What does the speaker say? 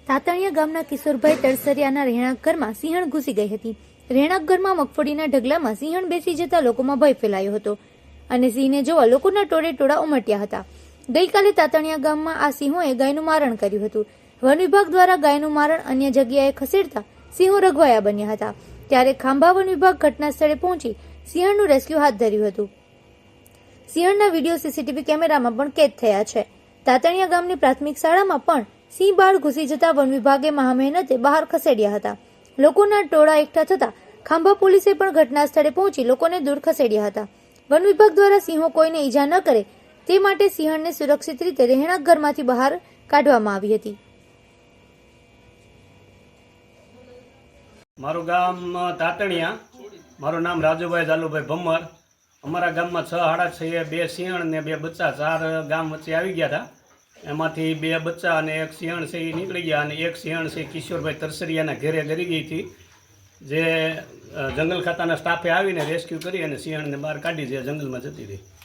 તાતણિયા ગામના કિશોરભાઈ તરસરિયાના રહેણાંક ઘરમાં સિંહણ ઘૂસી ગઈ હતી। રહેણાંક ઘરમાં મગફળીના ઢગલામાં સિંહણ બેસી જતા લોકોમાં ભય ફેલાયો હતો અને સિંહને જોવા લોકોના ટોળે ટોળા ઉમટ્યા હતા। ગઈકાલે તાતણિયા ગામમાં આ સિંહોએ ગાયનું મારણ કર્યું હતું। વન વિભાગ દ્વારા ગાયનું મારણ અન્ય જગ્યાએ ખસેડતા સિંહો રઘવાયા બન્યા હતા। ત્યારે ખાંભા વન વિભાગ ઘટના સ્થળે પહોંચી સિંહણનું રેસ્ક્યુ હાથ ધર્યું હતું। સિંહણના વિડીયો સીસીટીવી કેમેરામાં પણ કેદ થયા છે। તાતણિયા ગામની પ્રાથમિક શાળામાં પણ સિંહ બાળ ઘૂસી જતા વન વિભાગે મહામહેનતે બહાર ખસેડ્યા હતા। લોકોના ટોળા એકઠા થતા ખાંભા પોલીસે પણ ઘટના સ્થળે પહોંચી લોકોને દૂર ખસેડ્યા હતા। વન વિભાગ દ્વારા સિંહો કોઈને ઈજા ન કરે તે માટે સિંહણને સુરક્ષિત રીતે રહેણાંક ઘરમાંથી બહાર કાઢવામાં આવી હતી। મારું ગામ તાતણિયા, મારું નામ રાજુભાઈ જાલુભાઈ ભમર। અમારા ગામમાં 6 સાડા 6 2 સિંહણ ને 2 બચ્ચા 4 ગામ વચ્ચે આવી ગયા હતા। એમાંથી 2 બચ્ચા અને 1 સિંહણ છે એ નીકળી ગયા અને 1 સિંહણ છે કિશોરભાઈ તરસરિયાના ઘેરે ગરી ગઈ હતી, જે જંગલ ખાતાના સ્ટાફે આવીને રેસ્ક્યુ કરી અને સિંહણને બહાર કાઢી જે જંગલમાં જતી રહી।